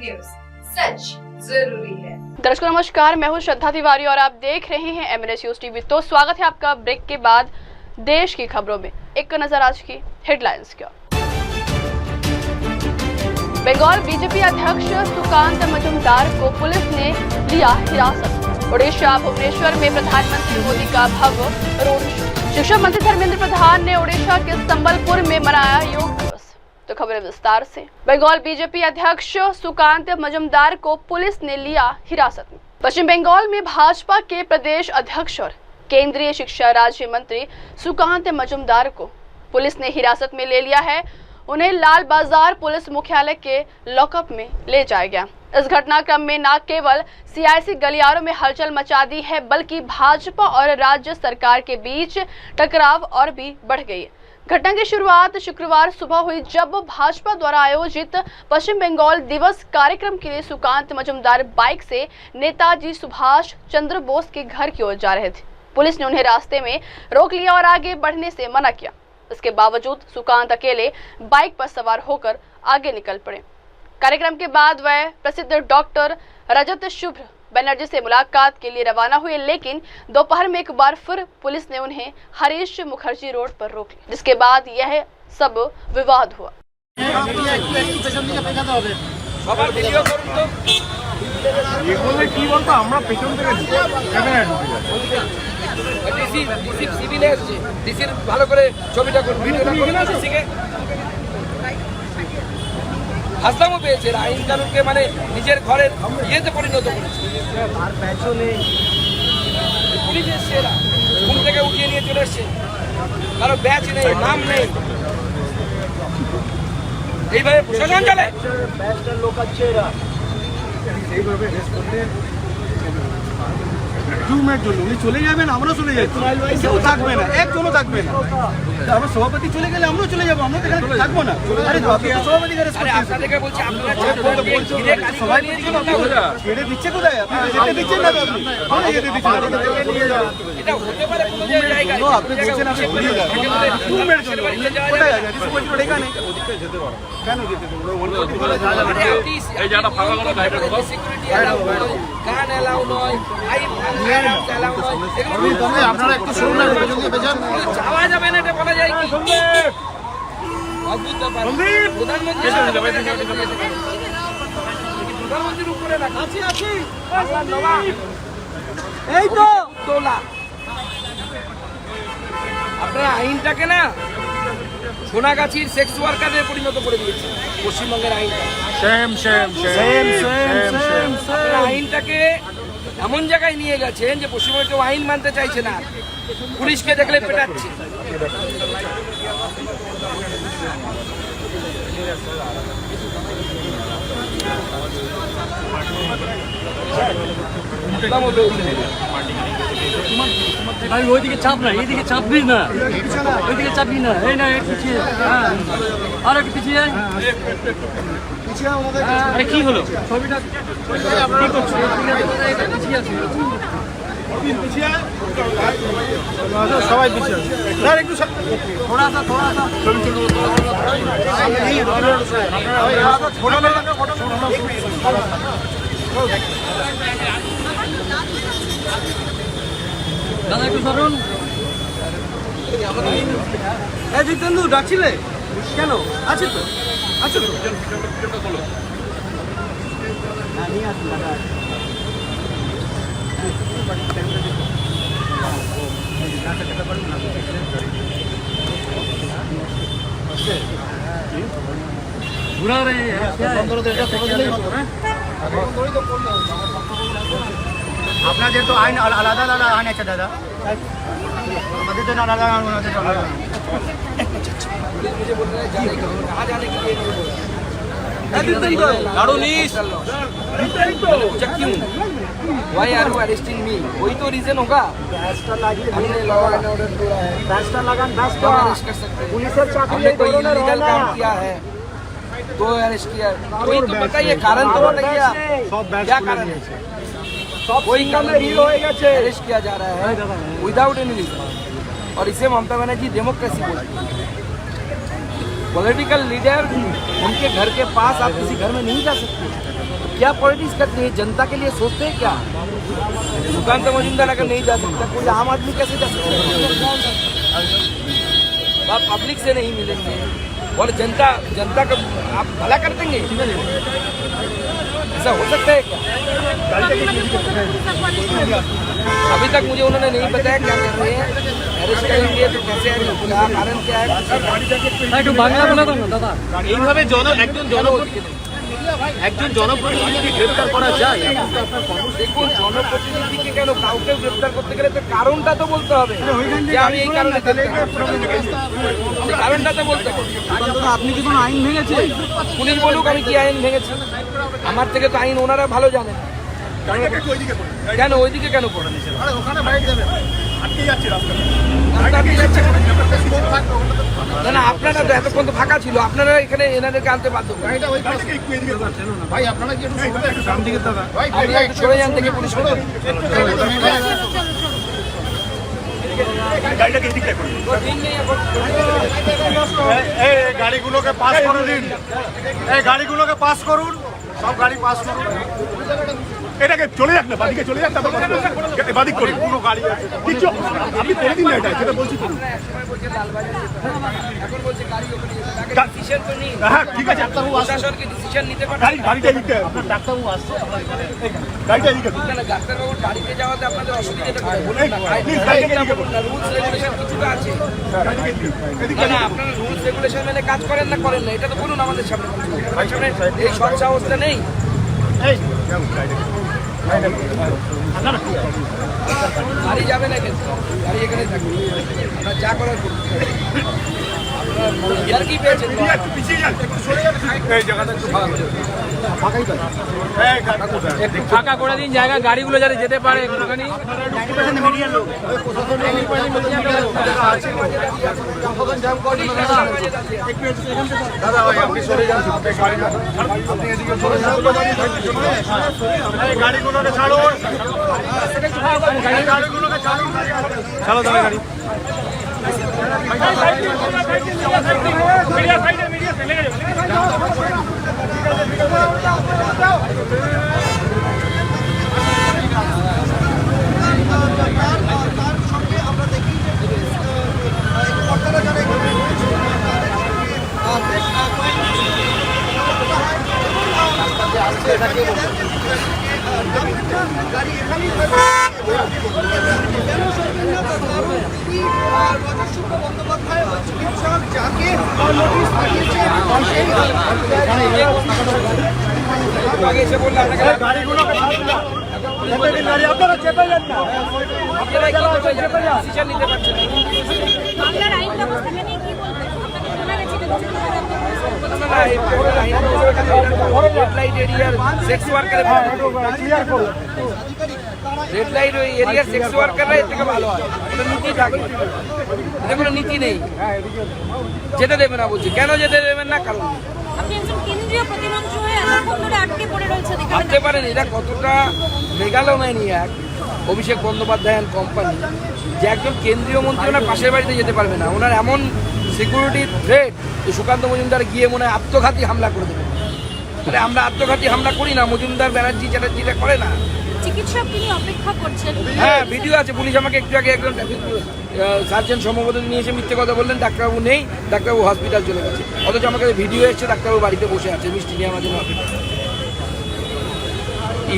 News, सच जरूरी है। दर्शकों नमस्कार, मैं हूं श्रद्धा तिवारी और आप देख रहे हैं एमएनएस न्यूज टीवी। तो स्वागत है आपका ब्रेक के बाद देश की खबरों में। एक नजर आज की हेडलाइंस की। बंगाल बीजेपी अध्यक्ष सुकांत मजुमदार को पुलिस ने लिया हिरासत। ओडिशा भुवनेश्वर में प्रधानमंत्री मोदी का भव्य रोड शो। शिक्षा मंत्री धर्मेंद्र प्रधान ने ओडिशा के संबलपुर में मनाया योग दिवस। तो खबरें विस्तार से। बंगाल बीजेपी अध्यक्ष सुकांत मजुमदार को पुलिस ने लिया हिरासत में। पश्चिम बंगाल में भाजपा के प्रदेश अध्यक्ष और केंद्रीय शिक्षा राज्य मंत्री सुकांत मजुमदार को पुलिस ने हिरासत में ले लिया है। उन्हें लाल बाजार पुलिस मुख्यालय के लॉकअप में ले जाया गया। इस घटनाक्रम में न केवल सियासी गलियारों में हलचल मचा दी है, बल्कि भाजपा और राज्य सरकार के बीच टकराव और भी बढ़ गई है। घटना की शुरुआत शुक्रवार सुबह हुई, जब भाजपा द्वारा आयोजित पश्चिम बंगाल दिवस कार्यक्रम के लिए सुकांत मजुमदार बाइक से नेताजी सुभाष चंद्र बोस के घर की ओर जा रहे थे। पुलिस ने उन्हें रास्ते में रोक लिया और आगे बढ़ने से मना किया। इसके बावजूद सुकांत अकेले बाइक पर सवार होकर आगे निकल पड़े। कार्यक्रम के बाद वह प्रसिद्ध डॉक्टर रजत शुभ्र बनर्जी से मुलाकात के लिए रवाना हुए, लेकिन दोपहर में एक बार फिर पुलिस ने उन्हें हरीश मुखर्जी रोड पर रोक लिया, जिसके बाद यह सब विवाद हुआ। হাসলামও পেয়েছে, আইন কানুনকে মানে নিজের ঘরের ইয়েতে পরিণত করেছে। আর পেছনে পুলিশ এসছে, এরা ঘুম থেকে উঠিয়ে নিয়ে চলে এসছে, কারো ব্যাচ নেই, নাম নেই, এইভাবে প্রশাসন চলে। ব্যাচটার লোক আছে, এরা এইভাবে রেস্ট করতে উনি চলে যাবেন, আমরা চলে যাচ্ছি, কেউ থাকবে না, একজনও থাকবে না। আমরা সভাপতি চলে গেলে আমরাও চলে যাবো, আমরা এখানে থাকবো না। আরে সভাপতি আপনাদেরকে বলছি, আপনারা সবাই ছেড়ে দিচ্ছে কোথায়? আপনি যেতে দিচ্ছেন না, আপনি যেতে দিচ্ছেন না, এটা হতে পারে কোনো জায়গায়। আপনি বলছেন আপনি ঘুরিয়ে যান, 2 মিনিট জন্য কোথায় যাবেন? রিসপন্সিবল এখানে ওদিকে যেতে পারো, কেন যেতে পারো? এই জায়গাটা ফাঁকা করো, বাইরে ঢোকো, সিকিউরিটি এলাও নয়, গান এলাও নয়, আইন আপনারা একটু শুনুন না, যাওয়া যাবে না, এটা বলা যায় কি? অদ্ভুত ব্যাপার। প্রধানমন্ত্রীর উপরে আছি এই তো তোলা। আপনারা আইনটাকে না সোনাগাছির সেক্স ওয়ার্কারে পরিণত করে দিয়েছে পশ্চিমবঙ্গের আইনটা। আইনটাকে এমন জায়গায় নিয়ে গেছেন যে পশ্চিমবঙ্গে কেউ আইন মানতে চাইছে না, পুলিশকে দেখলে পেটাচ্ছে। ভাই ওইদিকে চাপ না, এইদিকে চাপবি না, ওইদিকে চাপবি না, এই না পিছিয়ে, আর একটু পিছিয়ে। আরে কি হলো? ছবিটা কি করছো? পিছিয়ে আছে, সবাই পিছিয়ে আছে, একটু থোড়া সা ছবি দাদা একটু সরুন। জিতেন্দু ডাকছিলে কেন? আছে তো, আছে তো, নিয়ে আসুন দাদা। ঘুরা রে আপনার যেহেতু আইন আলাদা আলাদা আইন আছে দাদা, আমাদের জন্য আলাদা আইন আলাদা। Why are you arresting me? वही तो रीजन होगा। हमने लॉ एंड ऑर्डर तोड़ा है, हम अरेस्ट कर सकते हैं। हमने कोई इलीगल काम किया है तो अरेस्ट किया, कोई तो बताइए, कारण तो बताइए, क्या कारण है? कोई कारण नहीं, अरेस्ट किया जा रहा है विदाउट एनी रीजन, और इसे ममता बनर्जी डेमोक्रेसी बोलती है। पॉलिटिकल लीडर, उनके घर के पास आप किसी घर में नहीं जा सकते। क्या पॉलिटिक्स करते हैं? जनता के लिए सोचते हैं क्या? सुकांत मजुमदार अगर नहीं जा सकता, कोई आम आदमी कैसे जा सकता है? आप पब्लिक से नहीं मिलेंगे और जनता का आप भला कर देंगे, ऐसा हो सकता है क्या? अभी तक मुझे उन्होंने नहीं बताया क्या कर रहे हैं, अरेस्ट करेंगे तो कैसे आएंगे, क्या कारण क्या है? একটু বাংলা বলে দাও না দাদা। এইভাবে একজন জনপ্রতিনিধিকে গ্রেফতার করা যায়? দেখুন, জনপ্রতিনিধিকে কেন কাউকে গ্রেফতার করতে গেলে তো কারণটা তো বলতে হবে যে আমি এই কারণে কারণটা তো বলতে হবে। আপনি কি কোনো আইন ভেঙেছে? পুলিশ বলুক আমি কি আইন ভেঙেছি, আমার থেকে তো আইন ওনারা ভালো জানেন। কেন ওইদিকে কেন করেন? না না, আপনারা তো এতক্ষণ তো ফাঁকা ছিল, আপনারা এখানে এনাদেরকে আনতে বাধ্য করেন। আপনি একটু সরে যান থেকে পুলিশ গাড়িগুলোকে পাস করে দিন, এই গাড়িগুলোকে পাস করুন, সব গাড়ি পাস করুন। এটাকে চলে যাক না, বাদিকে চলে যাক, তারপর বাদিক করি পুরো গাড়ি আছে কিছু আপনি করে দিন না, এটা যেটা বলছি করুন। হ্যাঁ ঠিক আছে, গাড়িটা দিতে ডাক্তারবাবু আসছে, গাড়িটা দিতে ডাক্তারবাবুর বাড়িতে যাওয়াতে আপনাদের অসুবিধাটা কিছুটা আছে। না আপনারা রুলস রেগুলেশন মেনে কাজ করেন না করেন না এটা তো বলুন আমাদের সামনে। এই সৎ সাহসটা নেই। গাড়ি যাবে না কিন্তু, গাড়ি এখানে থাকবে, আপনার যা করার আপনার কি পেয়েছেন? ফাঁকা করে দিন জায়গা, গাড়িগুলো যাতে যেতে পারে একটুখানি। দাদা ভাই আপনি সরে যান, গাড়িগুলোকে ছাড়ুন, গাড়িগুলোকে ছাড়ুন, ছাড়ো দাদা গাড়ি। আপনারা চেপে যান না, নিতে পারছেন সেক্স ওয়ার্কার, রেড লাইট ওই এরিয়ার সেক্স ওয়ার্কাররা এর থেকে ভালো হয়, ওটা নীতি থাকে, এটা কোনো নীতি নেই। যেতে দেবে না বলছি, কেন যেতে দেবেন না? কারণ ভাবতে পারেন এরা কতটা megalomaniac Abhishek Bandyopadhyay and company, যে একজন কেন্দ্রীয় মন্ত্রী ওনার পাশের বাড়িতে যেতে পারবে না, ওনার এমন সিকিউরিটি থ্রেট যে সুকান্ত মজুমদার গিয়ে মনে হয় আত্মঘাতী হামলা করে দেবে। আরে আমরা আত্মঘাতী হামলা করি না, মজুমদার ব্যানার্জি চ্যাটার্জিটা করে না। চিকিৎসক তিনি অপেক্ষা করছেন। হ্যাঁ ভিডিও আছে, পুলিশ আমাকে একটু আগে একজন সার্জন সম্ভবত নিয়ে এসে মিথ্যে কথা বললেন, ডাক্তারবাবু নেই, ডাক্তারবাবু হসপিটাল চলে গেছে, অথচ আমাকে ভিডিও এসছে ডাক্তারবাবু বাড়িতে বসে আছে মিষ্টি নিয়ে আমার জন্য অপেক্ষা।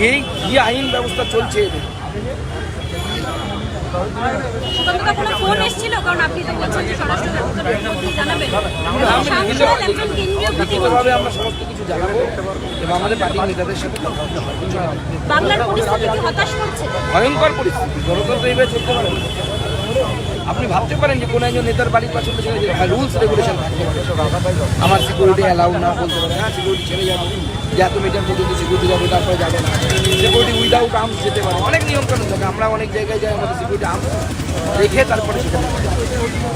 এই কি আইন ব্যবস্থা চলছে এদের? ফোন এসেছিল, কারণ আপনি তো বলছেন যে স্বরাষ্ট্র দপ্তরে জানাবেন। লিখিতভাবে আমরা সমস্ত কিছু জানাবো এবং আমাদের পার্টির নেতাদের সাথে বাংলার পরিস্থিতি কি হতাশ করছে? ভয়ঙ্কর পরিস্থিতি, গণতন্ত্র এইভাবে চলতে পারে। আপনি ভাবতে পারেন যে কোনো একজন নেতার বাড়ির পাশে রুলস রেগুলেশন থাকতে পারে, আমার সিকিউরিটি অ্যালাউ না বলতে পারে, হ্যাঁ সিকিউরিটি ছেড়ে যাবে, যে এত মিটার পর্যন্ত সিকিউরিটি যাবে তারপরে যাবে না, সিকিউরিটি উইদাউট আর্মস যেতে পারে, অনেক নিয়মকানুন থাকে। আমরা অনেক জায়গায় যাই, আমাদের সিকিউরিটি আর্মস রেখে তারপরে সেখানে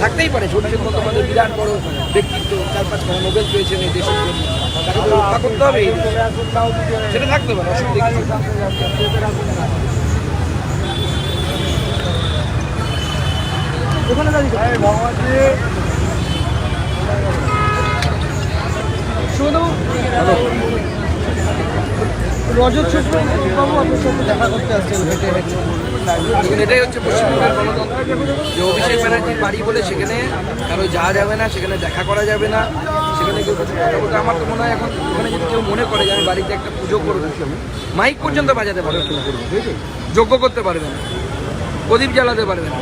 থাকতেই পারে। অভিষেক বন্দ্যোপাধ্যায় বিরাট বড় ব্যক্তিত্ব, 4-5 নোবেল পেয়েছেন এই দেশের জন্য, তাকে তো রক্ষা করতে হবে, সেটা থাকতে পারে, অসুবিধা কিছু। ওখানে দাঁড়িয়ে শুধু দেখুন, এটাই হচ্ছে পশ্চিমবঙ্গের গণতন্ত্র, যে অভিষেক ব্যানার্জির বাড়ি বলে সেখানে কারো যাওয়া যাবে না, সেখানে দেখা করা যাবে না, সেখানে কেউ কিছু কথা বলতে। আমার তো মনে হয় এখন ওখানে যদি কেউ মনে করে যে আমি বাড়িতে একটা পুজো করবো, মাইক পর্যন্ত বাজাতে পারবে না, যজ্ঞ করতে পারবে না, প্রদীপ জ্বালাতে পারবে না।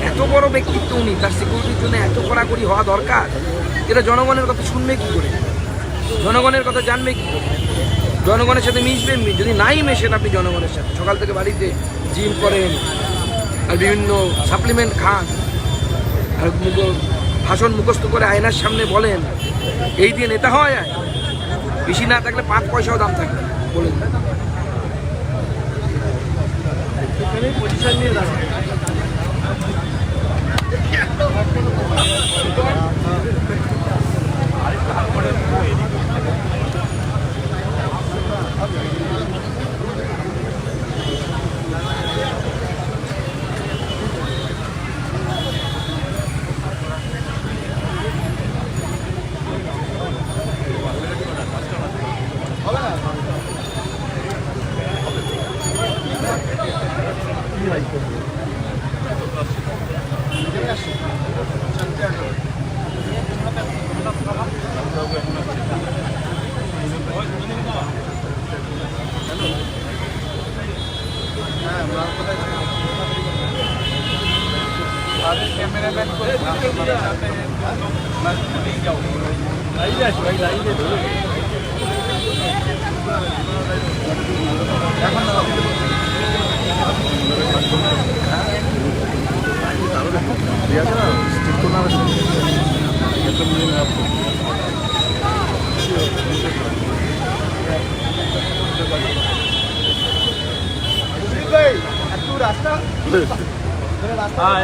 এত বড় ব্যক্তিত্ব উনি, তার সিকিউরিটির জন্য এত কড়াকড়ি হওয়া দরকার। এটা জনগণের কথা শুনবে কি করে, জনগণের কথা জানবে কি করে, জনগণের সাথে মিশবে? যদি নাই মেশেন আপনি জনগণের সাথে, সকাল থেকে বাড়িতে জিম করেন আর বিভিন্ন সাপ্লিমেন্ট খান আর ভাষণ মুখস্থ করে আয়নার সামনে বলেন, এই দিয়ে নেতা হওয়া যায়? বেশি না থাকলে 5 পয়সাও দাম থাকে, বলে দিন।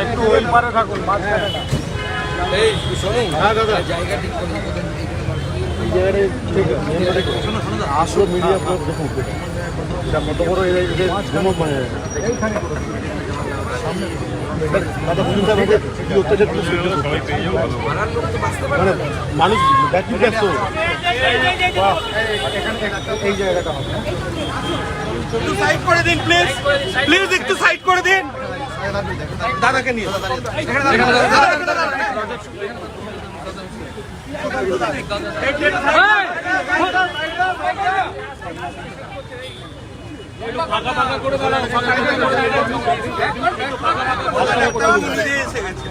একটু ওই পারে থাকুন, এই শোনুন, জায়গা ঠিক করে আসো মিডিয়া দেখুন কত বড় মানে মানুষ ব্যস্ত এই জায়গাটা একটু সাইড করে দিন প্লিজ, প্লিজ একটু সাইড করে দিন দাদাকে নিয়ে।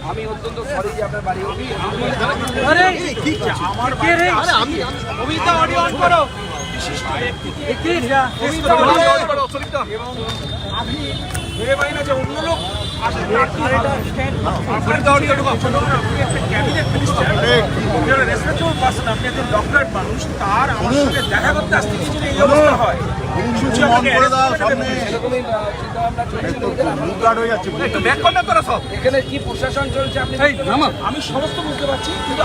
আমি অত্যন্ত সরি যে আপনার বাড়ি অবধি আমি ভেবে পাই না যে অন্য লোক আপনি একজন ডক্টর মানুষ, তার আমার সঙ্গে দেখা করতে আসতে কিছু এই অবস্থা হয়। এখানে কি প্রশাসন চলছে আপনি? আমি সমস্ত বুঝতে পারছি, কিন্তু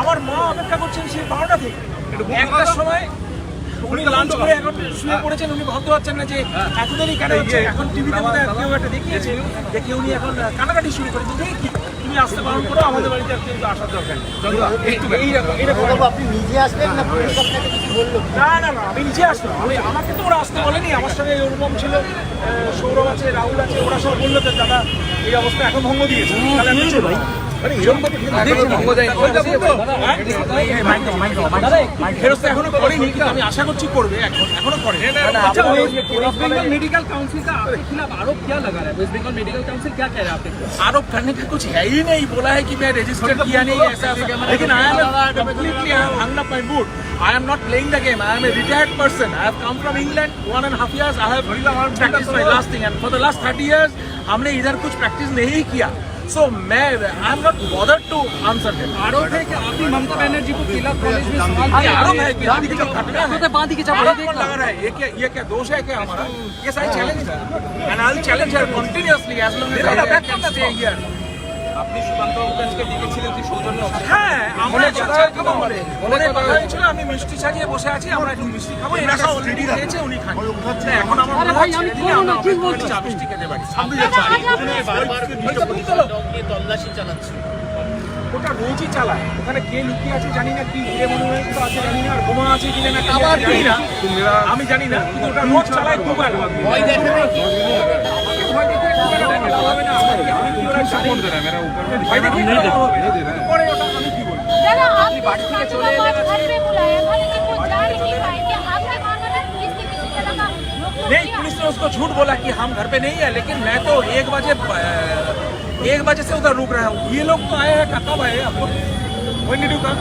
আমার মা অপেক্ষা করছেন সেই 12টা থেকে 1টার সময়। উনি লাঞ্চ করে এখন শুয়ে পড়েছেন, উনি ভাবতে পারছেন না যে এত দেরি কেন হচ্ছে। এখন টিভিতে কেউ একটা দেখিয়েছে, দেখে উনি এখন কানাকাটি শুরু করেছেন যে তুমি আসতে পালন করো, আমাদের বাড়িতে কিন্তু আসার দরকার নেই। আপনি নিজে আসবেন না? না, আমি নিজে আসলাম। আমাকে তো ওরা আসতে বলেনি, আমার সঙ্গে ওরকম ছিল, সৌরভ আছে, রাহুল আছে, ওরা সব বললো যে দাদা এই অবস্থা এখন ভঙ্গ দিয়েছে। এখনো করেনি, কিন্তু আমি আশা করছি করবে, এখনো করে। मेडिकल काउंसिल का आपके खिलाफ आरोप क्या लगा रहा है? वेस्ट बंगाल मेडिकल काउंसिल क्या कह रहा है आपके खिलाफ? आरोप करने का कुछ है ही नहीं, बोला है कि मैं रजिस्टर किया नहीं, ऐसा लेकिन I am completely I am hung up my mood. I am not playing the game. I am a retired person. I have come from England 1.5 years. I have practiced my last thing, and for the last 30 years हमने इधर कुछ practice नहीं किया। So मैं I am not bothered to answer him. आरोप है कि आपने ममता बनर्जी को किला कॉलेज में सवाल किया। आरोप है कि बांधी की घटना है, बांधी की आरोप कौन लगा रहा है? ये क्या दोष है क्या हमारा? ये सारी चैलेंज है, and I'll challenge her continuously as long as I can stay here. আপনি সুকান্ত বাবুকে দেখেছিলেন যে সৌজন্য হ্যাঁ, আমরা আমি মিষ্টি সাজিয়ে বসে আছি, আমরা একটু মিষ্টি খাবো, এরা সব অলরেডি খেয়েছে, উনি খান। এখন আমার মনে হয় চা মিষ্টি খেতে পারি। তল্লাশি চালাচ্ছে। ওটা রোজই চালায়। ওখানে কে লুকিয়ে আছে জানি না, কি হিরে মনোনয়ন আছে জানি না, আর বোমা আছে কিনা না আবার জানি না, আমি জানি না, কিন্তু ওটা রোজ চালায় দুবার। ভয় দেখে না, ভয় দেখে হবে না, আমি কি ওরা সাপোর্ট দেয় মেরা উপর ভয় দেখে পরে ওটা আমি কি বলবো। दादा आपने बाड़ी থেকে চলে এলেন, घर पे बुलाया था लेकिन वो जा नहीं पाए थे। आपने माना ना पुलिस के किसी तरह का नहीं, पुलिस ने उसको झूठ बोला कि हम घर पे नहीं है, लेकिन मैं तो 1 बजे से उधर रुक रहा हूँ। ये लोग तो आए हैं, कब आए आप लोग? When did you come?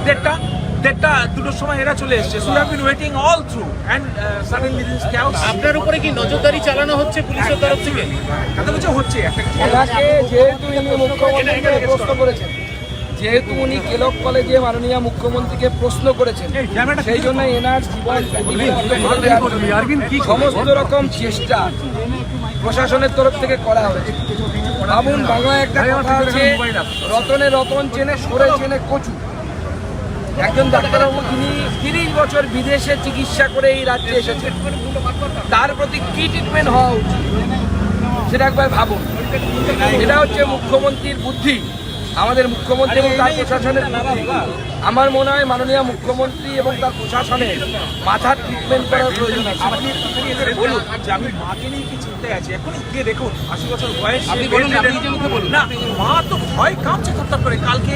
1:30 দুটোর সময় এরা চলে এসেছে। So we have been waiting all through and suddenly this chaos. আপনার উপরে কি নজরদারি চালানো হচ্ছে পুলিশের তরফ থেকে? কথা বলছে হচ্ছে একটা ওনাকে যেহেতু ইনি মুখ্যমন্ত্রীকে প্রশ্ন করেছেন, যেহেতু উনি কেলক কলেজে মাননীয় মুখ্যমন্ত্রীকে প্রশ্ন করেছেন, সেই জন্য এনার সমস্ত রকম চেষ্টা প্রশাসনের তরফ থেকে করা হয়েছে। ভাবুন, বাংলায় একটা কথা আছে, রতনে রতন চেনে, সরে চেনে কচু। একজন ডাক্তারবাবু যিনি 30 বছর বিদেশে চিকিৎসা করে এই রাজ্যে এসেছেন, তার প্রতি কি ট্রিটমেন্ট হওয়া উচিত সেটা একবার ভাবুন। এটা হচ্ছে মুখ্যমন্ত্রীর বুদ্ধি, আমাদের মুখ্যমন্ত্রী এবং তার প্রশাসনের বুদ্ধি। আমার মনে হয় মাননীয় মুখ্যমন্ত্রী এবং তার প্রশাসনের মাথার ট্রিটমেন্ট করার প্রয়োজন আছে। বলুন যে আমি মাকে নিয়ে কি চিন্তায় আছি, এখন গিয়ে দেখুন 80 বছর বয়স, আপনি বলুন, আপনি যে মুখে বলুন। না, মা তো ভয় কাঁপছে থরথর করে। কালকে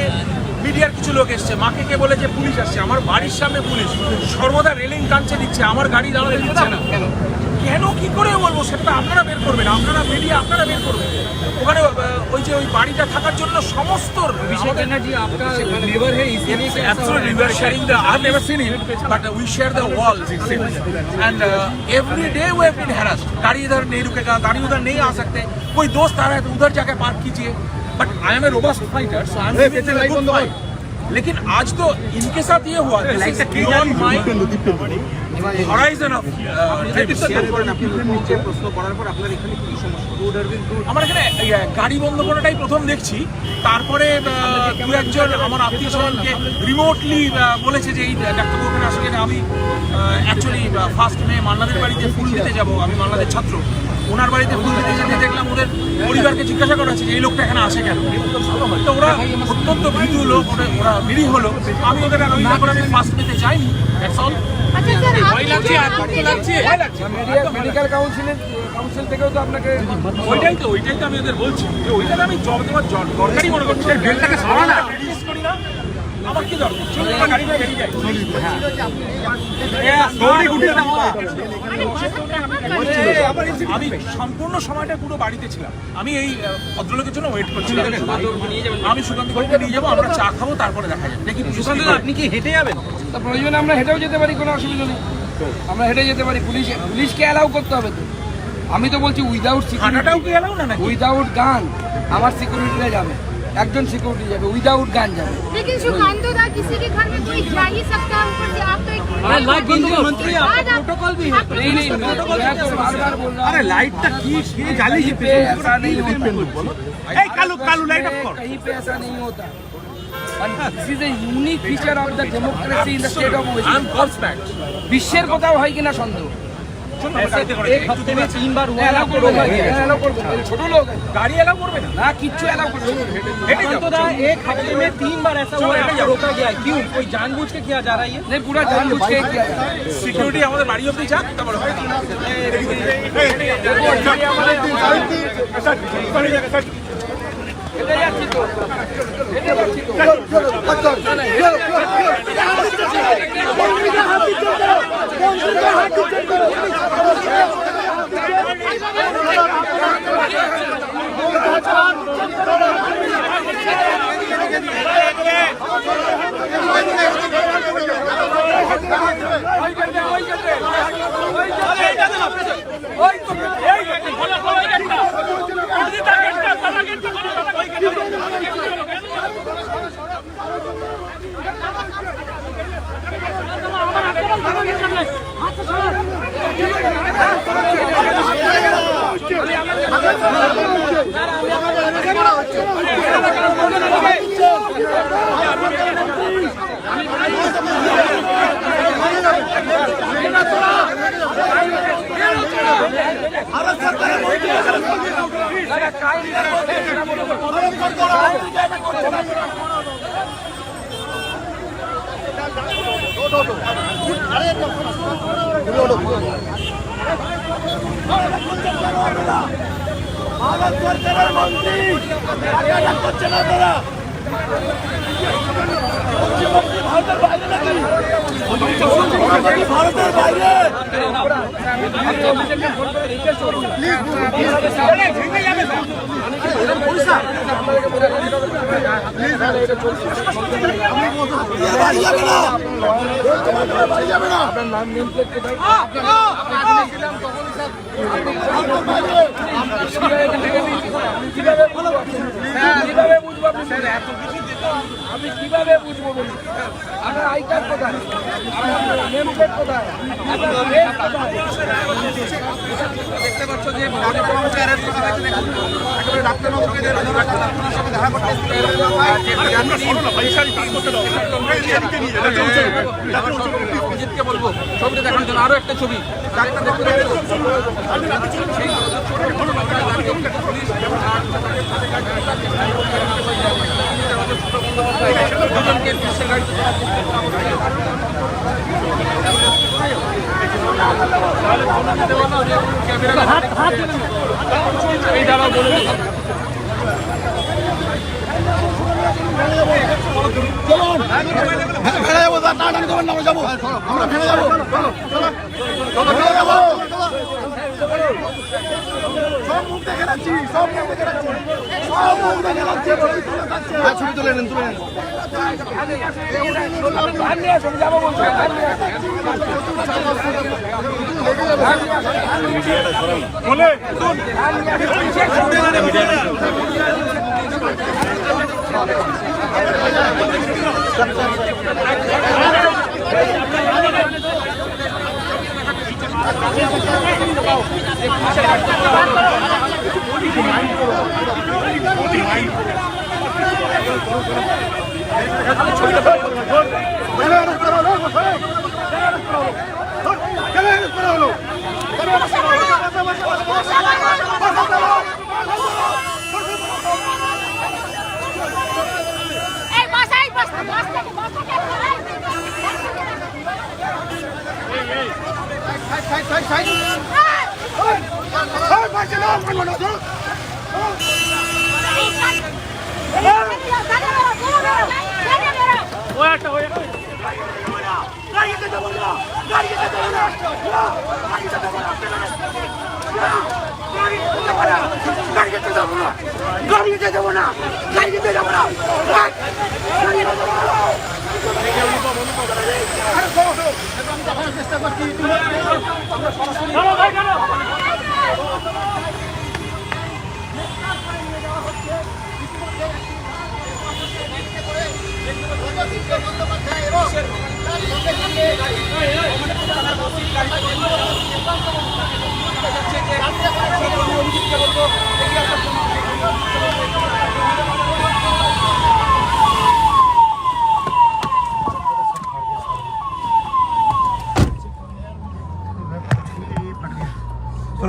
মিডিয়ার কিছু লোক এসছে, মাকে কে বলে যে পুলিশ আসছে, আমার বাড়ির সামনে পুলিশ সর্বদা রেলিং টানছে দিচ্ছে, আমার গাড়ি দাঁড়াতে দিচ্ছে না। কেন কি করে বলবো সেটা আপনারা বের করবেন, আপনারা মিডিয়া আপনারা বের করবেন। ওখানে ওই যে ওই বাড়িটা থাকার জন্য সমস্ত absolutely we are sharing the, I have never seen it but we share the walls it seems and every day we have been harassed. गाड़ी इधर नहीं रुकेगा, गाड़ी उधर नहीं आ सकते, कोई दोस्त आ रहा है तो उधर जाके पार्क कीजिए, but I am a robust fighter so I am good fight. लेकिन आज तो इनके साथ ये हुआ, this is beyond my horizon of প্রশ্ন করার পর আপনার এখানে কি সমস্যা? আমার এখানে গাড়ি বন্ধ করাটাই প্রথম দেখছি, তারপরে দু একজন আমার আত্মীয় স্বজনকে রিমোটলি বলেছে যে এই ডাক্তারবাবু ওখানে আসলে আমি অ্যাকচুয়ালি ফার্স্ট মে মান্নাদের বাড়িতে ফুল দিতে যাব, আমি মান্নাদের ছাত্র, ওনার বাড়িতে ফুল দিতে যেতে দেখলাম ওদের পরিবারকে জিজ্ঞাসা করা হচ্ছে যে এই লোকটা এখানে আসে কেন। তো ওরা অত্যন্ত ভীতু লোক, ওরা নিরীহ লোক, আমি ওদের আর ওই করে আমি ফার্স্ট মেতে যাইনি, দ্যাটস অল। মেডিকেল কাউন্সিল থেকেও তো আপনাকে ওইটাই তো আমি ওদের বলছি যে ওইটাকে আমি জব দেওয়ার দরকারই মনে করছি। বেলটাকে সরা না, রিলিজ করি না, আমার কি দরকার? চলুন আমরা গাড়ি নিয়ে বেরিয়ে যাই। আমি সম্পূর্ণ সময়টা পুরো বাড়িতে ছিলাম, আমি এই ভদ্রলোকের জন্য ওয়েট করছিলাম। আমি সুকান্ত বাড়িতে নিয়ে যাবো, আমরা চা খাবো, তারপরে দেখা যাবে। দেখি সুকান্ত, আপনি কি হেঁটে যাবেন? তা প্রয়োজনে আমরা হেঁটেও যেতে পারি, কোনো অসুবিধা নেই, আমরা হেঁটে যেতে পারি। পুলিশকে অ্যালাউ করতে হবে তো। আমি তো বলছি উইদাউট হাঁটাটাও কি এলাও না নাকি? উইদাউট গান আমার সিকিউরিটিরা যাবে, একজন সিকিউরিটি যাবে, উইদাউট গান যাবে। लेकिन सुकांत दा किसी के घर में कोई जा ही सकता है, ऊपर से आप तो एक मंत्री प्रोटोकॉल भी है। नहीं मैं तो बार-बार बोल रहा हूं, अरे लाइटটা কি জ্বালিয়ে कहीं पे ऐसा नहीं होता, এই কালু লাইট অফ কর। कहीं पे ऐसा नहीं होता। And this is a unique feature of the democracy in the state of Odisha. I'm gobsmacked. বিশ্বের কোথাও হয় কিনা সন্দেহ। एक हफ्ते में 3 बार हुआ, অ্যালাউ করবো, অ্যালাউ করবো, ছোট লোক গাড়ি এলাও করবে না? না, কিচ্ছু অ্যালাউ করবো না। एक हफ्ते में 3 बार ऐसा हुआ है, रोका गया है। क्यों? कोई जानबूझ के किया जा रहा है ये? नहीं, पूरा जानबूझ के किया जा रहा है। সিকিউরিটি আমাদের বাড়ি অব্দি যাক, তারপরে হবে। হেঁটে যাচ্ছি তো, হেঁটে যাচ্ছি তো। ভারত সরকারের মন্ত্রী করছে না তারা ভারতের বাইরে নাকি ভারতের বাইরে আপনার নাম নেম প্লেট কোথায় কিভাবে বুঝবো আমি কিভাবে বুঝবো আপনার আই কার্ড কোথায় আপনার নেম প্লেট কোথায় দেখতে পাচ্ছ যে ডাক্তারবাবুকে দেখা করতে অভিজিৎকে বলবো ছবিটা দেখানোর জন্য আরো একটা ছবি ডাক্তার দুজনকে পুলিশের গাড়িতে এই দাঁড়াও বলে ভেড়ে যাবো টানাটানি করবেন না আমরা যাবো আমরা ভেড়ে যাবো ভেড়ে যাবো সব মুখ দেখে রাখছি সব মুখ দেখে রাখছি সব মুখ দেখে রাখছি ছবি তুলে নেন তুলে নেন যাবো বলছি বলে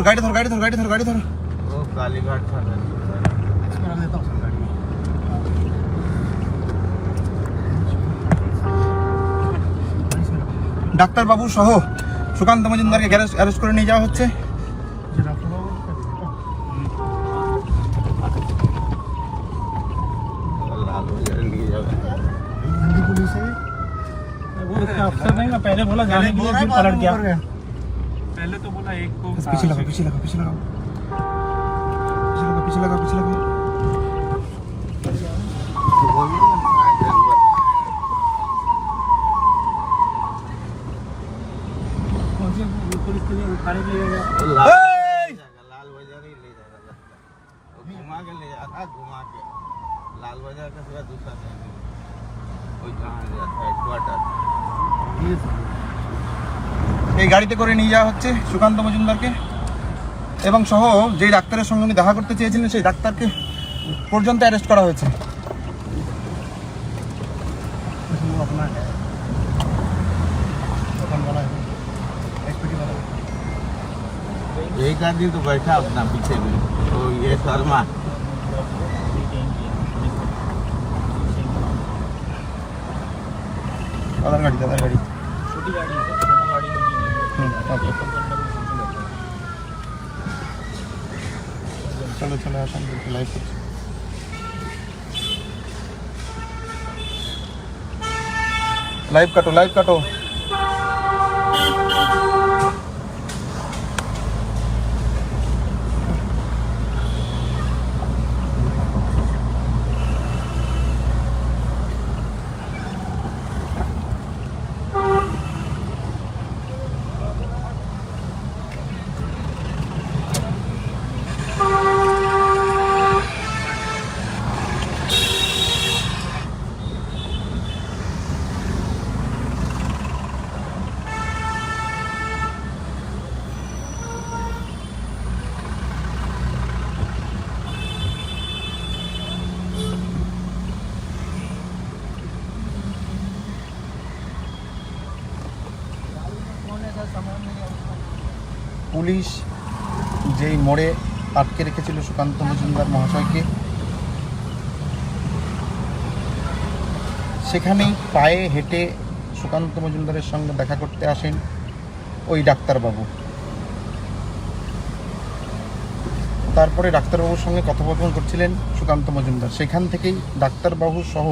गाड़ी धर गाड़ी धर गाड़ी धर गाड़ी धर वो कालीघाट था ডাক্তার বাবু সহ সুকান্ত মজুমদারকে অ্যারেস্ট করে নিয়ে যাওয়া হচ্ছে। अफसर नहीं ना पहले बोला जाने के लिए फिर पलट गया पहले तो बोला एक को पीछे लगा पीछे लगा पीछे लगा पीछे लगा पीछे लगा पुलिस के लिए उठाने के लिए लाल बाजार ही ले जाएगा घुमा के ले जाता घुमा के लाल बाजार का सिवा दूसरा कोई जहाँ जाता हेडक्वार्टर এই গাড়িতে করে নিয়ে যাওয়া হচ্ছে সুকান্ত মজুমদারকে এবং সহ যে ডাক্তারের সঙ্গে উনি দেখা করতে চেয়েছিলেন সেই ডাক্তারকে পর্যন্ত অ্যারেস্ট করা হয়েছে। एक आदमी तो बैठा अपना पीछे में, तो ये शर्मा। दादा गाड़ी छोटी गाड़ी है सर, दोनों गाड़ी में चलो चलो आसान बिल्कुल लाइव काटो। পুলিশ যেই মোড়ে আটকে রেখেছিল সুকান্ত মজুমদার মহাশয়কে, সেখানেই পায়ে হেঁটে সুকান্ত মজুমদারের সঙ্গে দেখা করতে আসেন ওই ডাক্তারবাবু। তারপরে ডাক্তারবাবুর সঙ্গে কথোপকথন করছিলেন সুকান্ত মজুমদার। সেখান থেকেই ডাক্তারবাবু সহ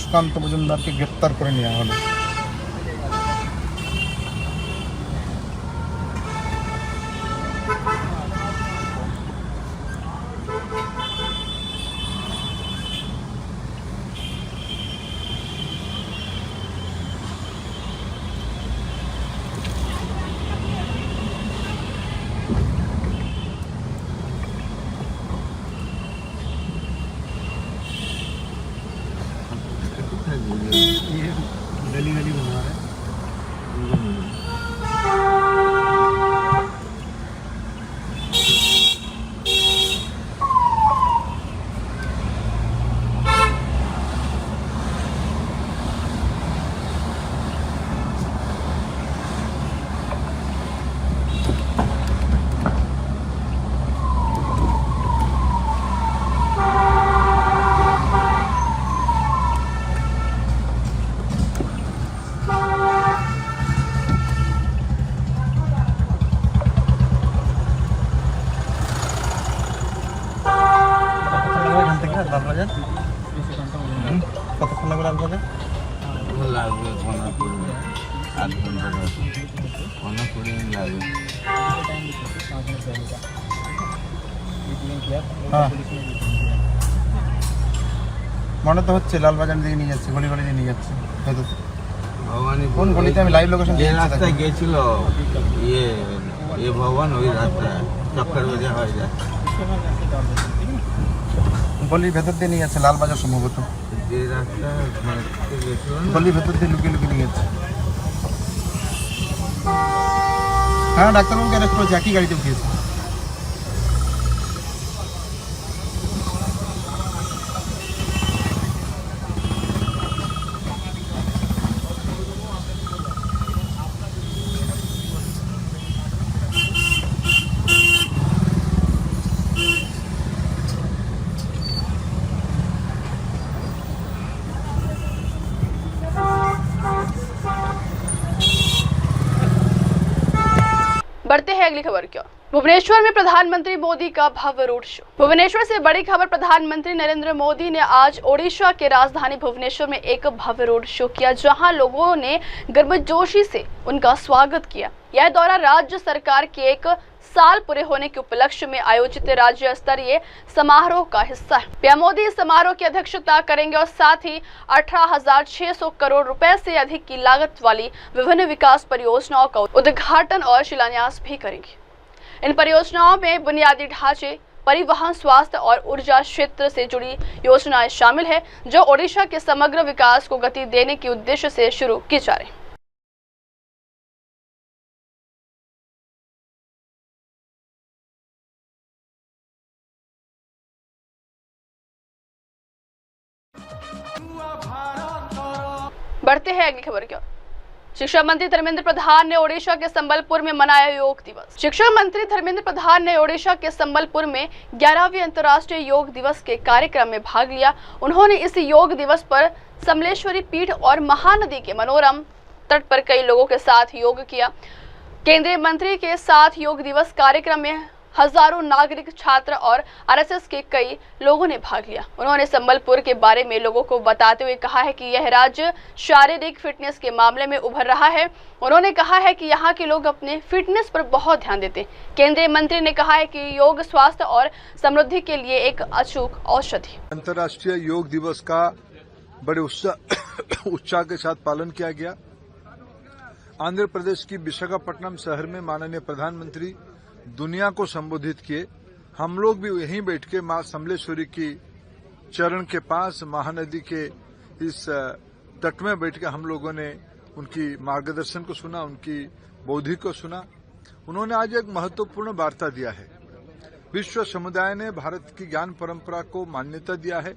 সুকান্ত মজুমদারকে গ্রেপ্তার করে নেওয়া হলো। गली गली बना रहे লালবাজার কতক্ষণ লাগবে লালবাজার? লাগবে 8 ঘন্টা 20 মিনিট লাগবে। মনে তো হচ্ছে লালবাজার দিকে নিয়ে যাচ্ছে, গলি গলি দিয়ে নিয়ে যাচ্ছে। কোন গলিতে? আমি লাইভ লোকেশন যে রাস্তায় গেছিল ভগবান, ওই রাস্তায় চক্কর বেজে হয়ে যায়। গলির ভেতর দিয়ে নিয়ে যাচ্ছে লালবাজার সম্ভবত। যে রাস্তা গেছিল গলির ভেতর দিয়ে লুকিয়ে লুকিয়ে নিয়ে যাচ্ছে। হ্যাঁ, ডাক্তারবাবুকে অ্যারেস্ট করেছে, একই গাড়িতে উঠিয়েছে। बढ़ते हैं अगली खबर की ओर। भुवनेश्वर में प्रधानमंत्री मोदी का भव्य रोड शो। भुवनेश्वर से बड़ी खबर। प्रधानमंत्री नरेंद्र मोदी ने आज ओडिशा के राजधानी भुवनेश्वर में एक भव्य रोड शो किया, जहां लोगों ने गर्मजोशी से उनका स्वागत किया। यह दौरा राज्य सरकार के 1 साल पूरे होने के उपलक्ष्य में आयोजित राज्य स्तरीय समारोह का हिस्सा है। पीएम मोदी इस समारोह की अध्यक्षता करेंगे और साथ ही 18,600 करोड़ रुपए से अधिक की लागत वाली विभिन्न विकास परियोजनाओं का उद्घाटन और शिलान्यास भी करेंगे। इन परियोजनाओं में बुनियादी ढांचे, परिवहन, स्वास्थ्य और ऊर्जा क्षेत्र से जुड़ी योजनाएं शामिल है, जो ओडिशा के समग्र विकास को गति देने के उद्देश्य से शुरू की जा रही है। भारत बढ़ते हैं अगली खबर की ओर। शिक्षा मंत्री धर्मेंद्र प्रधान ने ओडिशा के संबलपुर में मनाया योग दिवस। शिक्षा मंत्री धर्मेंद्र प्रधान ने ओडिशा के संबलपुर में 11वीं अंतर्राष्ट्रीय योग दिवस के कार्यक्रम में भाग लिया। उन्होंने इस योग दिवस पर समलेश्वरी पीठ और महानदी के मनोरम तट पर कई लोगों के साथ योग किया। केंद्रीय मंत्री के साथ योग दिवस कार्यक्रम में हजारों नागरिक, छात्र और आरएसएस के कई लोगों ने भाग लिया। उन्होंने संबलपुर के बारे में लोगों को बताते हुए कहा है कि यह राज्य शारीरिक फिटनेस के मामले में उभर रहा है। उन्होंने कहा है कि यहाँ के लोग अपने फिटनेस पर बहुत ध्यान देते हैं। केंद्रीय मंत्री ने कहा है कि योग स्वास्थ्य और समृद्धि के लिए एक अचूक औषधि। अंतर्राष्ट्रीय योग दिवस का बड़े उत्साह के साथ पालन किया गया। आंध्र प्रदेश की विशाखापट्टनम शहर में माननीय प्रधानमंत्री दुनिया को संबोधित किए। हम लोग भी यहीं बैठ के मां समलेश्वरी की चरण के पास महानदी के इस तट में बैठ के हम लोगों ने उनकी मार्गदर्शन को सुना, उनकी बौद्धिक को सुना। उन्होंने आज एक महत्वपूर्ण वार्ता दिया है। विश्व समुदाय ने भारत की ज्ञान परंपरा को मान्यता दिया है।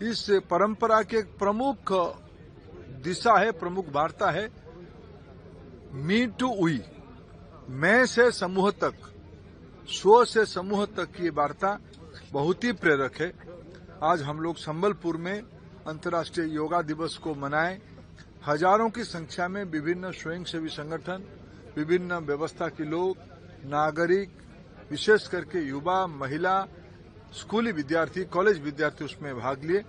इस परंपरा की एक प्रमुख दिशा है, प्रमुख वार्ता है मी टू वी, मैं से समूह तक, स्व से समूह तक की वार्ता बहुत ही प्रेरक है। आज हम लोग संबलपुर में अंतर्राष्ट्रीय योगा दिवस को मनाएं। हजारों की संख्या में विभिन्न स्वयंसेवी संगठन, विभिन्न व्यवस्था के लोग, नागरिक, विशेष करके युवा, महिला, स्कूली विद्यार्थी, कॉलेज विद्यार्थी उसमें भाग लिए।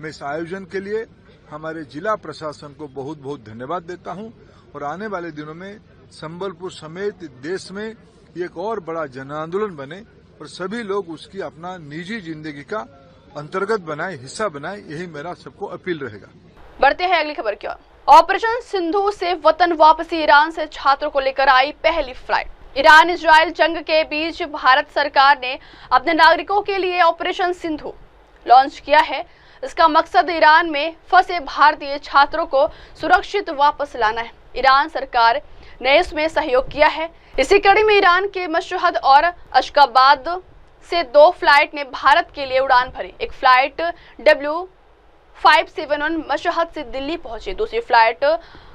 मैं इस आयोजन के लिए हमारे जिला प्रशासन को बहुत बहुत धन्यवाद देता हूं और आने वाले दिनों में संबलपुर समेत देश में एक और बड़ा जन आंदोलन बने और सभी लोग उसकी अपना निजी जिंदगी का अंतर्गत बनाए, हिस्सा बनाए। यही मेरा सबको अपील रहेगा। बढ़ते हैं अगली खबर की ओर। ऑपरेशन सिंधु से वतन वापसी। ईरान से छात्रों को लेकर आई पहली फ्लाइट। ईरान इजराइल जंग के बीच भारत सरकार ने अपने नागरिकों के लिए ऑपरेशन सिंधु लॉन्च किया है। इसका मकसद ईरान में फंसे भारतीय छात्रों को सुरक्षित वापस लाना है। ईरान सरकार ने इसमें सहयोग किया है। इसी कड़ी में ईरान के मशहद और अशगाबाद से 2 फ्लाइट ने भारत के लिए उड़ान भरी। एक फ्लाइट W571 मशहद से दिल्ली पहुंची। दूसरी फ्लाइट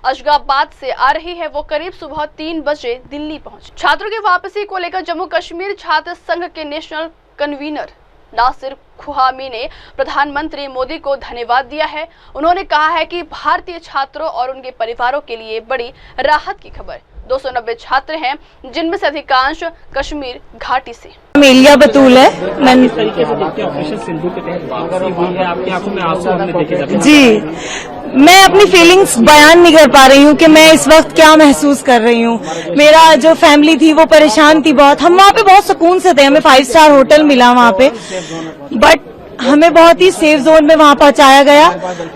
अशगाबाद से आ रही है। वो करीब सुबह 3 बजे दिल्ली पहुंची। छात्रों की वापसी को लेकर जम्मू कश्मीर छात्र संघ के नेशनल कन्वीनर नासिर खुहामी ने प्रधानमंत्री मोदी को धन्यवाद दिया है। उन्होंने कहा है कि भारतीय छात्रों और उनके परिवारों के लिए बड़ी राहत की खबर। 290 छात्र हैं, जिनमें से अधिकांश कश्मीर घाटी से। मेलिया बतूल है। जी, मैं अपनी फीलिंग्स बयान नहीं कर पा रही हूँ कि मैं इस वक्त क्या महसूस कर रही हूँ। मेरा जो फैमिली थी वो परेशान थी बहुत। हम वहाँ पे बहुत सुकून से थे, हमें 5 स्टार होटल मिला वहाँ पे, बट हमें बहुत ही सेफ जोन में वहाँ पहुँचाया गया।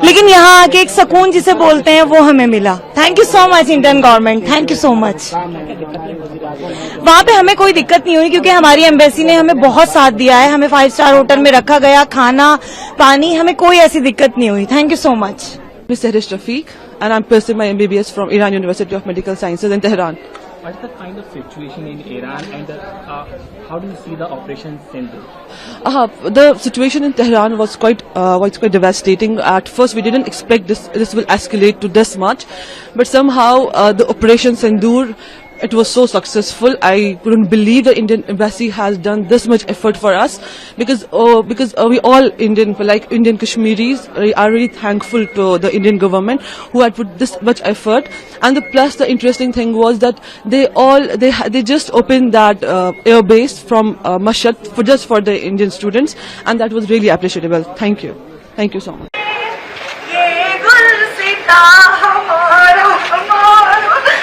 लेकिन यहाँ आके एक सुकून जिसे बोलते हैं वो हमें मिला। Thank you so much Indian government, thank you so much. वहाँ पे हमें कोई दिक्कत नहीं हुई क्योंकि हमारी एम्बेसी ने हमें बहुत साथ दिया है। हमें 5 स्टार होटल में रखा गया, खाना पानी, हमें कोई ऐसी दिक्कत नहीं हुई। Thank you so much. Mr. Harish Rafiq, and I'm pursuing my MBBS from Iran University of Medical Sciences in Tehran. What's the kind of situation in Iran, and how do you see the Operation Sindhu? The situation in Tehran was quite devastating. At first, we didn't expect this will escalate to this much, but somehow the Operation Sindoor, it was so successful. I couldn't believe the Indian embassy has done this much effort for us, because we all Indian Kashmiris are really thankful to the Indian government who had put this much effort. And plus the interesting thing was that they just opened that air base from Mashhad just for the Indian students, and that was really appreciable. Thank you so much.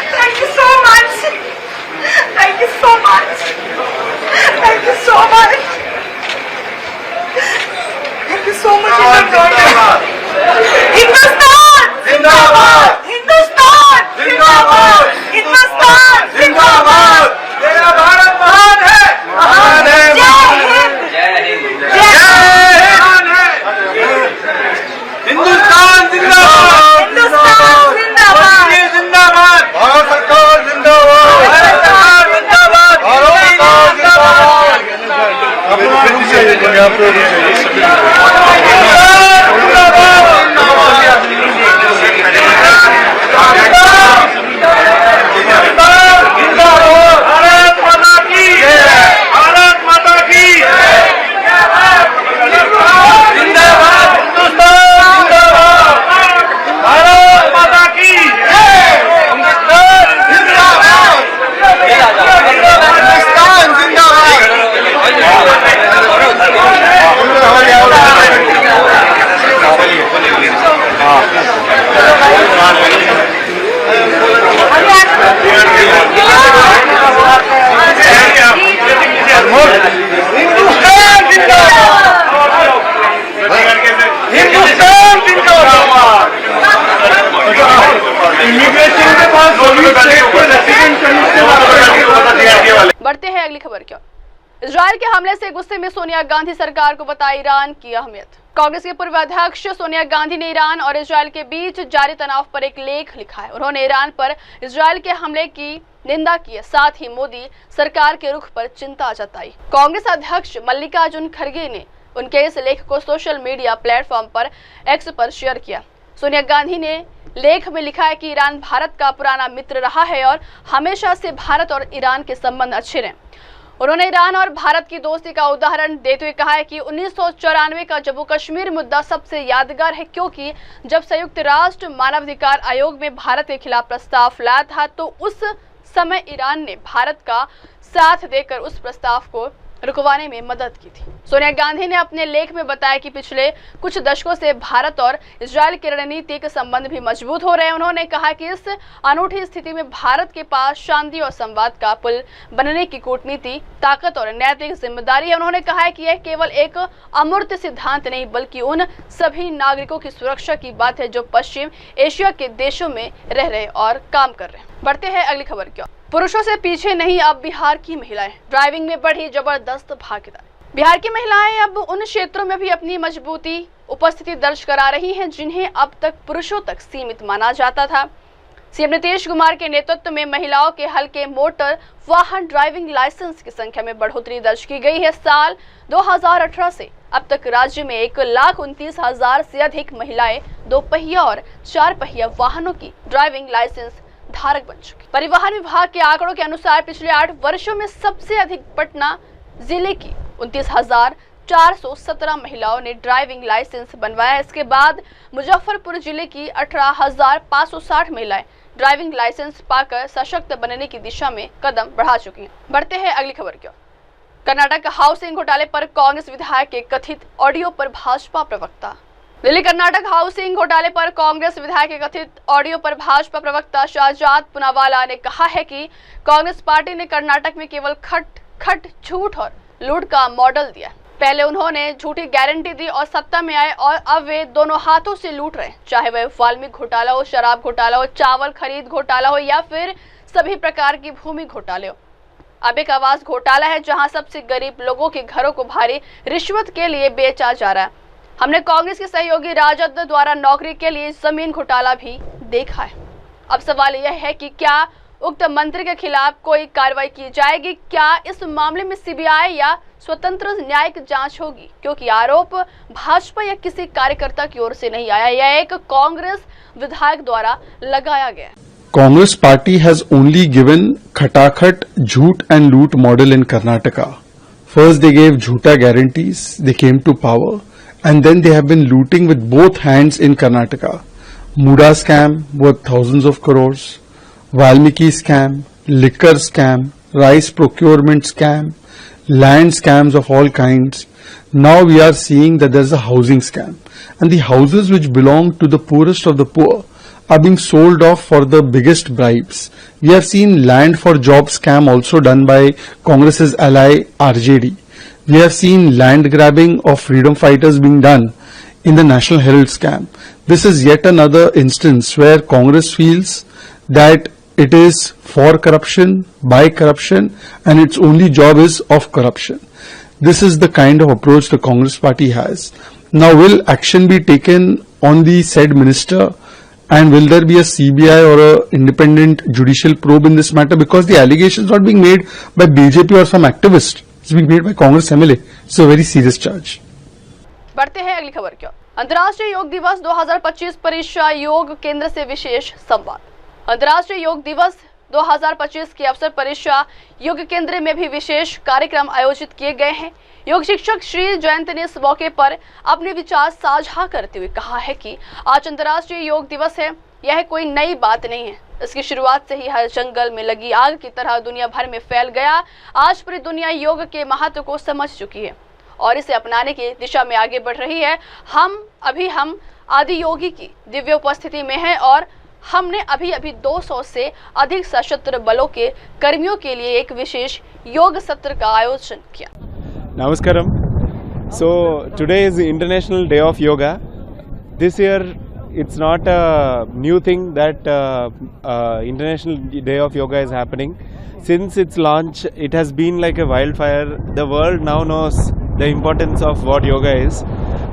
Thank you so much. Thank you so much. Thank you so much. Hindustan! Zindabad! Hindustan! Zindabad! Hindustan! Zindabad! तेरा भारत महान है, महान है, जय हिंद, जय हिंद, जय हिंद, हिंदुस्तान जिंदाबाद, हिंदुस्तान बढ़ते हैं अगली खबर की ओर। इजराइल के हमले से गुस्से में सोनिया गांधी सरकार को बताई ईरान की अहमियत। कांग्रेस के पूर्व अध्यक्ष सोनिया गांधी ने ईरान और इजराइल के बीच जारी तनाव पर एक लेख लिखा है। उन्होंने ईरान पर इजराइल के हमले की निंदा की है, साथ ही मोदी सरकार के रुख पर चिंता जताई। कांग्रेस अध्यक्ष मल्लिकार्जुन खड़गे ने उनके इस लेख को सोशल मीडिया प्लेटफॉर्म पर एक्स पर शेयर किया। सोनिया गांधी ने लेख में लिखा है कि ईरान भारत का पुराना मित्र रहा है और हमेशा से भारत और ईरान के संबंध अच्छे रहे। उन्होंने ईरान और भारत की दोस्ती का उदाहरण देते हुए कहा है कि 1994 का जम्मू कश्मीर मुद्दा सबसे यादगार है, क्योंकि जब संयुक्त राष्ट्र मानवाधिकार आयोग में भारत के खिलाफ प्रस्ताव लाया था तो उस समय ईरान ने भारत का साथ देकर उस प्रस्ताव को रुकवाने में मदद की थी। सोनिया गांधी ने अपने लेख में बताया कि पिछले कुछ दशकों से भारत और इजराइल के रणनीतिक संबंध भी मजबूत हो रहे हैं। उन्होंने कहा कि इस अनूठी स्थिति में भारत के पास शांति और संवाद का पुल बनने की कूटनीति, ताकत और नैतिक जिम्मेदारी है। उन्होंने कहा है कि यह केवल एक अमूर्त सिद्धांत नहीं बल्कि उन सभी नागरिकों की सुरक्षा की बात है जो पश्चिम एशिया के देशों में रह रहे और काम कर रहे हैं। बढ़ते हैं अगली खबर की ओर। पुरुषों से पीछे नहीं, अब बिहार की महिलाएं ड्राइविंग में बढ़ी जबरदस्त भागीदारी। बिहार की महिलाएं अब उन क्षेत्रों में भी अपनी मजबूती उपस्थिति दर्ज करा रही हैं जिन्हें अब तक पुरुषों तक सीमित माना जाता था। सीएम नीतीश कुमार के नेतृत्व में महिलाओं के हल्के मोटर वाहन ड्राइविंग लाइसेंस की संख्या में बढ़ोतरी दर्ज की गई है। साल 2018 से अब तक राज्य में 1,29,000 से अधिक महिलाएं 2 पहिया और 4 पहिया वाहनों की ड्राइविंग लाइसेंस धारक बन चुकी। परिवहन विभाग के आंकड़ों के अनुसार पिछले 8 वर्षों में सबसे अधिक पटना जिले की 29,417 महिलाओं ने ड्राइविंग लाइसेंस बनवाया है। इसके बाद मुजफ्फरपुर जिले की 18,560 महिलाएं ड्राइविंग लाइसेंस पाकर सशक्त बनने की दिशा में कदम बढ़ा चुकी हैं। बढ़ते हैं अगली खबर की ओर। कर्नाटक हाउसिंग घोटाले पर कांग्रेस विधायक के कथित ऑडियो पर भाजपा प्रवक्ता। दिल्ली कर्नाटक हाउसिंग घोटाले पर कांग्रेस विधायक के कथित ऑडियो पर भाजपा प्रवक्ता शाहजाद पूनावाला ने कहा है कि कांग्रेस पार्टी ने कर्नाटक में केवल खट झूठ और लूट का मॉडल दिया। पहले उन्होंने झूठी गारंटी दी और सत्ता में आए और अब वे दोनों हाथों से लूट रहे, चाहे वह वाल्मीकि घोटाला हो, शराब घोटाला हो, चावल खरीद घोटाला हो या फिर सभी प्रकार की भूमि घोटाले हो। अब एक आवास घोटाला है जहां सबसे गरीब लोगों के घरों को भारी रिश्वत के लिए बेचा जा रहा है। हमने कांग्रेस के सहयोगी राजद द्वारा नौकरी के लिए जमीन घोटाला भी देखा है। अब सवाल यह है कि क्या उक्त मंत्री के खिलाफ कोई कार्रवाई की जाएगी? क्या इस मामले में सीबीआई या स्वतंत्र न्यायिक जांच होगी? क्योंकि आरोप भाजपा या किसी कार्यकर्ता की ओर से नहीं आया, यह एक कांग्रेस विधायक द्वारा लगाया गया है। Congress party has only given khatakhat, jhoot and loot model in Karnataka. First they gave jhoota guarantees, they came to power, and then they have been looting with both hands in Karnataka. Muda scam worth thousands of crores, Valmiki scam, liquor scam, rice procurement scam, land scams of all kinds. Now we are seeing that there is a housing scam, and the houses which belong to the poorest of the poor are being sold off for the biggest bribes. We have seen land for job scam also done by Congress's ally RJD. We have seen land grabbing of freedom fighters being done in the National Herald scam. This is yet another instance where Congress feels that it is for corruption, by corruption, and its only job is of corruption. This is the kind of approach the Congress party has. Now, will action be taken on the said minister? And will there be a CBI or a independent judicial probe in this matter? Because the allegation is not being made by BJP or some activist. It's being made by Congress MLA. It's a very serious charge. बढ़ते हैं अगली खबर की ओर। अंतर्राष्ट्रीय योग दिवस 2025 परीक्षा योग केंद्र से विशेष संवाद। अंतर्राष्ट्रीय योग दिवस 2025 के अवसर परीक्षा योग केंद्र में भी विशेष कार्यक्रम आयोजित किए गए हैं। योग शिक्षक श्री जयंत ने इस मौके पर अपने विचार साझा करते हुए कहा है कि आज अंतर्राष्ट्रीय योग दिवस है। यह कोई नई बात नहीं है। इसकी शुरुआत से ही हर जंगल में लगी आग की तरह दुनिया भर में फैल गया। आज पूरी दुनिया योग के महत्व को समझ चुकी है और इसे अपनाने की दिशा में आगे बढ़ रही है। हम आदि योगी की दिव्य उपस्थिति में हैं और हमने अभी 200 से अधिक सशस्त्र बलों के कर्मियों के लिए एक विशेष योग सत्र का आयोजन किया। Namaskaram. So today is the International Day of Yoga. This year it's not a new thing that International Day of Yoga is happening. Since its launch, it has been like a wildfire. The world now knows the importance of what yoga is.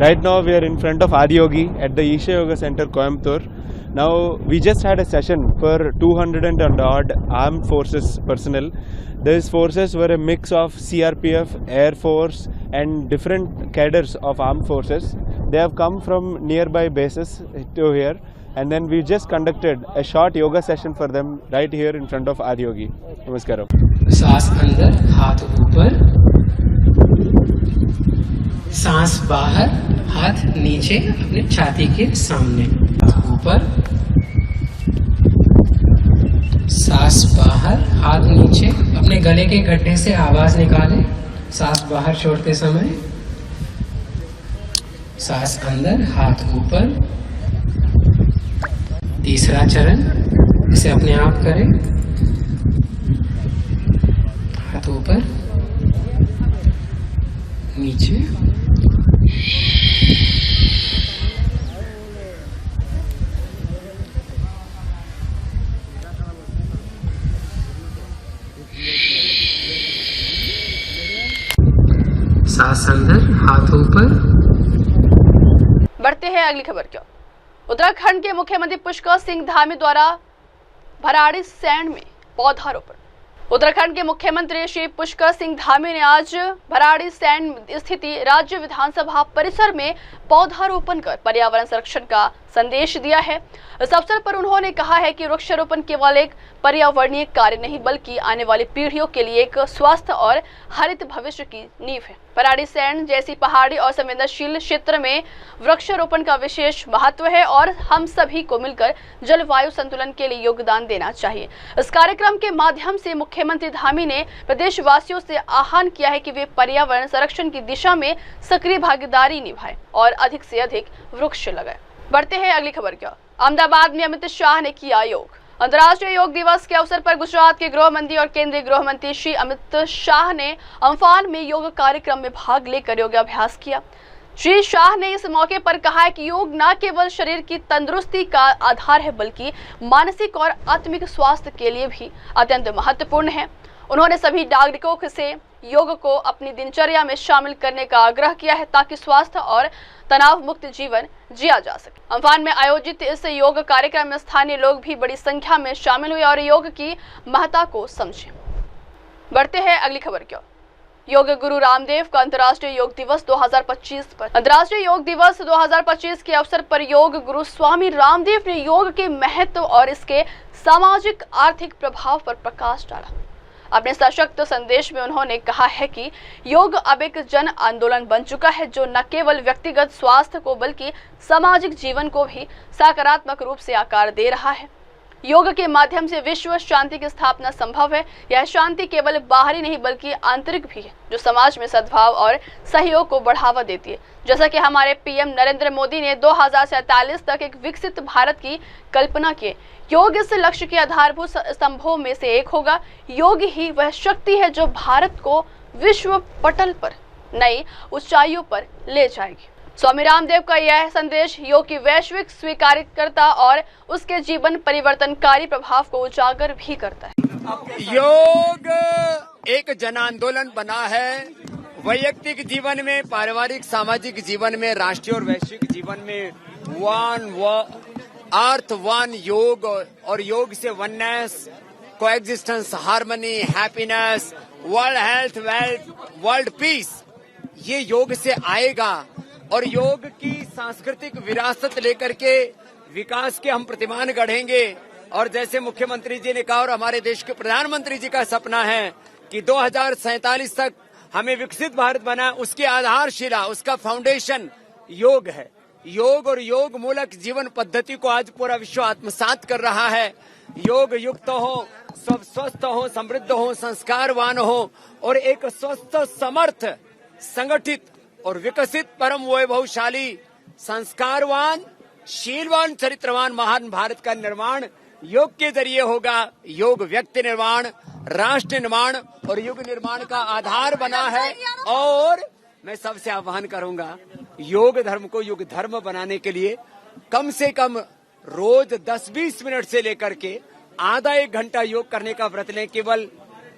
Right now we are in front of Adiyogi at the Isha Yoga Center, Coimbatore. Now we just had a session for 200 and odd armed forces personnel. These forces were a mix of CRPF, Air Force and different cadres of armed forces. They have come from nearby bases to here, and then we just conducted a short yoga session for them right here in front of Adiyogi. Namaskaram. सांस अंदर, हाथ ऊपर, सांस बाहर, हाथ नीचे अपने छाती के सामने, हाथ ऊपर, सांस बाहर, हाथ नीचे, अपने गले के गड्ढे से आवाज निकालें सांस बाहर छोड़ते समय, सांस अंदर, हाथ ऊपर। तीसरा चरण इसे अपने आप करें, हाथ ऊपर, नीचे, सांस अंदर, हाथ ऊपर। बढ़ते हैं अगली खबर की ओर। उत्तराखंड के मुख्यमंत्री पुष्कर सिंह धामी द्वारा भराड़ीसैंण में पौधारोपण। उत्तराखंड के मुख्यमंत्री श्री पुष्कर सिंह धामी ने आज भराड़ीसैंण स्थित राज्य विधानसभा परिसर में पौधारोपण कर पर्यावरण संरक्षण का संदेश दिया है। इस अवसर पर उन्होंने कहा है कि वृक्षारोपण केवल एक पर्यावरणीय कार्य नहीं बल्कि आने वाली पीढ़ियों के लिए एक स्वस्थ और हरित भविष्य की नींव है। भराड़ीसैंण जैसी पहाड़ी और संवेदनशील क्षेत्र में वृक्षारोपण का विशेष महत्व है और हम सभी को मिलकर जलवायु संतुलन के लिए योगदान देना चाहिए। इस कार्यक्रम के माध्यम से मुख्यमंत्री धामी ने प्रदेशवासियों से आह्वान किया है कि वे पर्यावरण संरक्षण की दिशा में सक्रिय भागीदारी निभाएं और अधिक से अधिक वृक्ष लगाएं। बढ़ते हैं अगली खबर की ओर। अहमदाबाद में अमित शाह ने किया योग। अंतर्राष्ट्रीय योग दिवस के अवसर पर गुजरात के गृह मंत्री और केंद्रीय गृह मंत्री श्री अमित शाह ने अम्फान में योग कार्यक्रम में भाग लेकर योगाभ्यास किया। श्री शाह ने इस मौके पर कहा है कि योग न केवल शरीर की तंदुरुस्ती का आधार है बल्कि मानसिक और आत्मिक स्वास्थ्य के लिए भी अत्यंत महत्वपूर्ण है। उन्होंने सभी नागरिकों से योग को अपनी दिनचर्या में शामिल करने का आग्रह किया है ताकि स्वास्थ्य और तनाव मुक्त जीवन जिया जा सके। अम्फान में आयोजित इस योग कार्यक्रम में स्थानीय लोग भी बड़ी संख्या में शामिल हुए और योग की महत्ता को समझे। बढ़ते हैं अगली खबर की ओर। योग गुरु रामदेव का अंतर्राष्ट्रीय योग दिवस 2025 पर। अंतर्राष्ट्रीय योग दिवस 2025 के अवसर पर योग गुरु स्वामी रामदेव ने योग के महत्व और इसके सामाजिक आर्थिक प्रभाव पर प्रकाश डाला। अपने सशक्त संदेश में उन्होंने कहा है कि योग अब एक जन आंदोलन बन चुका है जो न केवल व्यक्तिगत स्वास्थ्य को बल्कि सामाजिक जीवन को भी सकारात्मक रूप से आकार दे रहा है। योग के माध्यम से विश्व शांति की स्थापना संभव है। यह शांति केवल बाहरी नहीं बल्कि आंतरिक भी है जो समाज में सद्भाव और सहयोग को बढ़ावा देती है। जैसा कि हमारे पीएम नरेंद्र मोदी ने 2047 तक एक विकसित भारत की कल्पना की। योग इस लक्ष्य के आधारभूत स्तंभों में से एक होगा। योग ही वह शक्ति है जो भारत को विश्व पटल पर नई ऊंचाइयों पर ले जाएगी। स्वामी रामदेव का यह संदेश योग की वैश्विक स्वीकार्यता और उसके जीवन परिवर्तनकारी प्रभाव को उजागर भी करता है। योग एक जन आंदोलन बना है। वैयक्तिक जीवन में, पारिवारिक सामाजिक जीवन में, राष्ट्रीय और वैश्विक जीवन में वन योग और योग से oneness, coexistence, harmony, happiness, world health, world peace, ये योग से आएगा। और योग की सांस्कृतिक विरासत लेकर के विकास के हम प्रतिमान गढ़ेंगे। और जैसे मुख्यमंत्री जी ने कहा और हमारे देश के प्रधानमंत्री जी का सपना है कि 2047 तक हमें विकसित भारत बना, उसकी आधारशिला, उसका फाउंडेशन योग है। योग और योग मूलक जीवन पद्धति को आज पूरा विश्व आत्मसात कर रहा है। योग युक्त हो, सब स्वस्थ हो, समृद्ध हो, संस्कारवान हो और एक स्वस्थ, समर्थ, संगठित और विकसित, परम वैभवशाली, संस्कारवान, शीलवान चरित्रवान महान भारत का निर्माण योग के जरिए होगा। योग व्यक्ति निर्माण, राष्ट्र निर्माण और युग निर्माण का आधार बना है। और मैं सबसे आह्वान करूंगा, योग धर्म को युग धर्म बनाने के लिए कम से कम रोज 10-20 मिनट से लेकर के आधा 1 घंटा योग करने का व्रत लें। केवल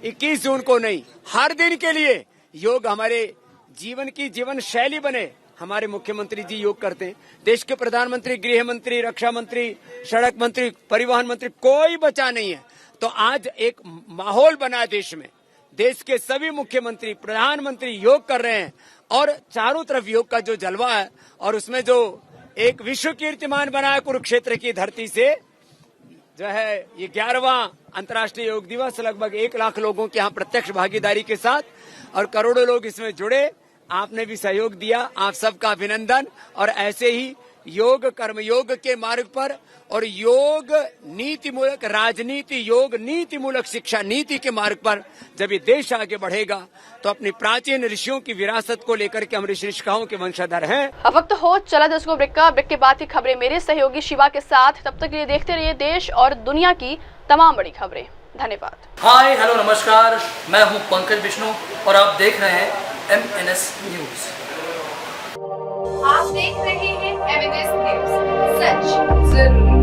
21 जून को नहीं, हर दिन के लिए योग हमारे जीवन की जीवन शैली बने। हमारे मुख्यमंत्री जी योग करते हैं, देश के प्रधानमंत्री, गृह मंत्री, रक्षा मंत्री, सड़क मंत्री, परिवहन मंत्री, कोई बचा नहीं है। तो आज एक माहौल बना देश में, देश के सभी मुख्यमंत्री, प्रधानमंत्री योग कर रहे हैं और चारों तरफ योग का जो जलवा है और उसमें जो एक विश्व कीर्तिमान बना है कुरुक्षेत्र की धरती से, जो है ये 11वां अंतर्राष्ट्रीय योग दिवस, लगभग 1 लाख लोगों के यहाँ प्रत्यक्ष भागीदारी के साथ और करोड़ों लोग इसमें जुड़े। आपने भी सहयोग दिया, आप सबका अभिनंदन। और ऐसे ही योग कर्म योग के मार्ग पर और योग नीति मूलक राजनीति, योग नीति मूलक शिक्षा नीति के मार्ग पर जब ये देश आगे बढ़ेगा तो अपनी प्राचीन ऋषियों की विरासत को लेकर के हम ऋषि ऋषिकाओं के वंशधर हैं। अब वक्त हो चला 10 को ब्रेक का। ब्रेक के बाद की खबरें मेरे सहयोगी शिवा के साथ। तब तक के लिए देखते रहिए देश और दुनिया की तमाम बड़ी खबरें। धन्यवाद। हाय हेलो नमस्कार, मैं हूं पंकज विष्णु और आप देख रहे हैं MNS न्यूज। आप देख रहे हैं MNS न्यूज, सच जरूरी।